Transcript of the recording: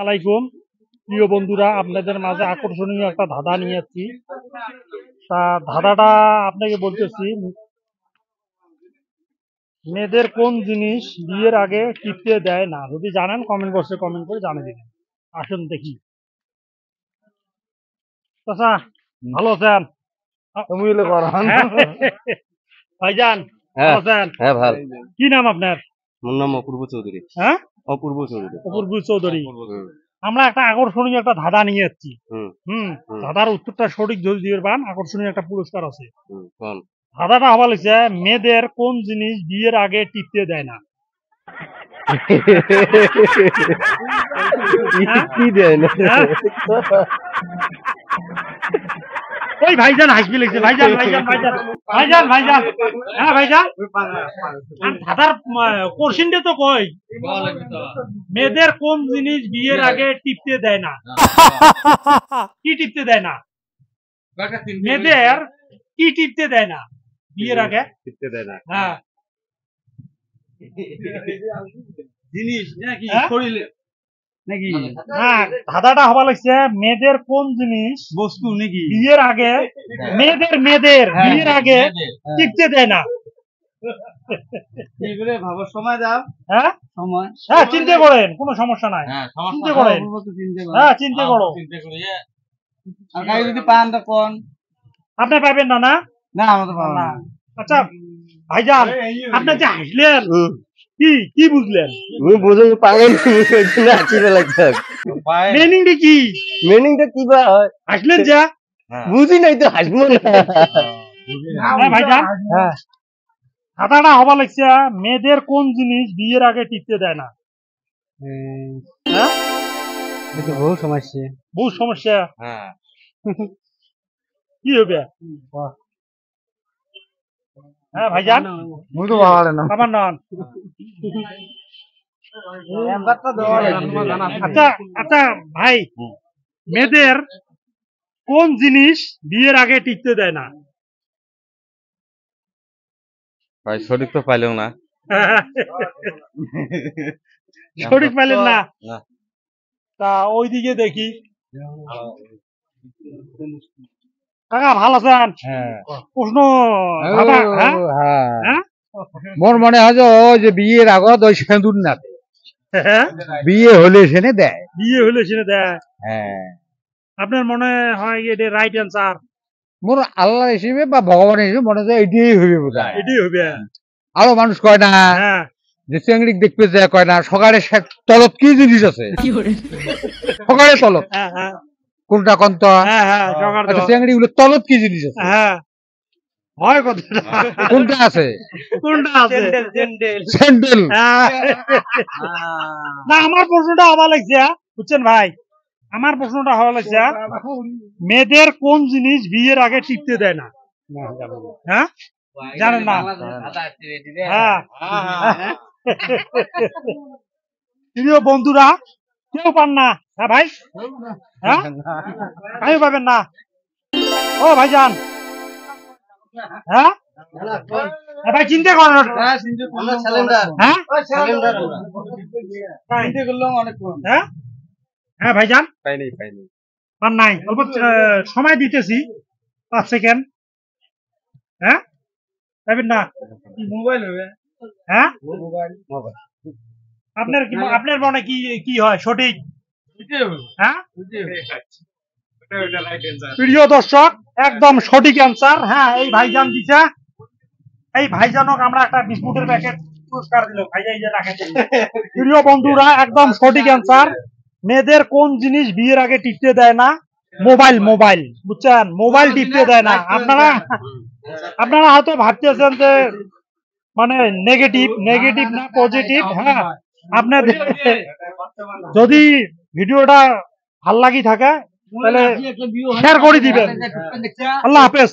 আলাইকুম প্রিয় বন্ধুরা, আপনাদের মাঝে আকর্ষণীয় একটা ধাঁধা নিয়ে যাচ্ছি। তা ধাঁধাটা আপনাকে বলতেছি, মেয়েদের কোন জিনিস বিয়ের আগে টিপতে দেয় না? যদি জানেন কমেন্ট বক্সে কমেন্ট করে জানিয়ে দিবেন। আসুন দেখি। চাচা ভালো আছেন? ভাইজান ভালো আছেন? হ্যাঁ ভালো। কি নাম আপনার? মোর নাম অপূর্ব চৌধুরী। হ্যাঁ, অপূর্ব চৌধুরী। অপূর্ব চৌধুরী। আমরা একটা আকর্ষণীয় একটা ধাঁধা নিয়ে যাচ্ছি। ধাঁধার উত্তরটা সঠিক যদি দিয়ে পান, আকর্ষণীয় একটা পুরস্কার আছে। ধাঁধাটা হওয়া লাগছে, মেয়েদের কোন জিনিস বিয়ের আগে টিপতে দেয় না? কি দেয় না? ওই ভাইজান হাসবি লাগছে। ভাইজান ভাইজান ভাইজান ভাইজান ভাইজান হ্যাঁ ভাইজান, ধাঁধার কোশ্চেনটা তো কই, মেয়েদের কোন জিনিস বিয়ের আগে টিপতে দেয় না? কি টিপতে দেয় না? মেয়েদের কি টিপতে দেয় না বিয়ের আগে? টিপতে দেয় না। হ্যাঁ, জিনিস নাকি শরীরে নাকি? হ্যাঁ, ধাঁধাটা হওয়া লাগছে, মেয়েদের কোন জিনিস বস্তু নাকি বিয়ের আগে, মেয়েদের বিয়ের আগে টিপতে দেয় না? ভাবার সময় দাও। হ্যাঁ সময়, হ্যাঁ, চিন্তা করেন, কোনো সমস্যা নাই। চিন্তা করেন, হ্যাঁ চিন্তা করো। আর যদি পান তো কোন আপনি পাবেন না? না না, আমাদের পাবো না। আচ্ছা ভাইজান, আপনি যে হাসলেন, কি কি বুঝলেন? তুমি বুঝো পাগল না চিবে লাগছে। মিনিংটা কি? মিনিংটা কি বা হাসলেন যা বুঝি নাই তো হাসবো না। হ্যাঁ ভাইজান, হ্যাঁ ধাঁধাটা হবা লাগছে, মেয়েদের কোন জিনিস বিয়ের আগে টিকতে দেয় না? হ্যাঁ, এটা বহু সমস্যা। বহু সমস্যা। হ্যাঁ, কি হবে? হ্যাঁ ভাইজান, মুই তো ভালো না। আমার নন। আচ্ছা আচ্ছা ভাই, মেয়েদের কোন জিনিস বিয়ের আগে টিকতে দেয় না? ভাই সঠিক তো পাইলেও না। সঠিক পাইলেন না? তা ওইদিকে দেখি। কাকা ভালো আছেন? প্রশ্ন মোর মনে হয় যে বিয়ের আগত ওই সেঁদুর না দেয়, বিয়ে হলে সেনে দেয়। বিয়ে হলে সেনে দেয়? হ্যাঁ, আপনার মনে হয় এটা রাইট অ্যান্সার? মোর আল্লাহ হিসেবে বা ভগবান হিসেবে মনে হয় এটাই হইবে বোধ হয়। এটাই হবে। আরো মানুষ কয় না যে চেংড়ি দেখতে যায়, কয় না সকালে তলত কি জিনিস আছে, সকালে তলত কোনটা কন্ত চেংড়ি গুলো তলত কি জিনিস আছে? হয় কথাটা কোনটা আছে? কোনটা আছে? স্যান্ডেল। না, আমার প্রশ্নটা হওয়া লাগছে, বুঝছেন ভাই, আমার প্রশ্নটা হওয়া লাগছে, মেয়েদের কোন জিনিস বিয়ের আগে টিকতে দেয় না? হ্যাঁ জানেন না? হ্যাঁ, প্রিয় বন্ধুরা, কেউ পান না? হ্যাঁ ভাই, হ্যাঁ কেউ পাবেন না? ও ভাইজান, হ্যাঁ ভাই চিন্তা করেন। হ্যাঁ হ্যাঁ ভাইজান, পান নাই? অল্প সময় দিতেছি, 5 সেকেন্ড। হ্যাঁ পাবেন না? মোবাইল হবে? হ্যাঁ, আপনার কি, আপনার মনে কি কি হয় সঠিক? হ্যাঁ প্রিয় দর্শক, একদম সঠিক অ্যান্সার। হ্যাঁ, এই ভাইজান দিছে, এই ভাইজানক আমরা একটা বিস্কুটের প্যাকেট পুরস্কার দিল। ভাইজান রাখেন। প্রিয় বন্ধুরা, একদম সঠিক অ্যান্সার। মেয়েদের কোন জিনিস বিয়ের আগে টিপতে দেয় না? মোবাইল। মোবাইল, বুঝছেন, মোবাইল টিপতে দেয় না। আপনারা হয়তো ভাবতেছেন যে মানে নেগেটিভ না পজিটিভ। হ্যাঁ, আপনার যদি ভিডিওটা ভাল লাগি থাকে তাহলে শেয়ার করে দিবেন। আল্লাহ হাফেজ।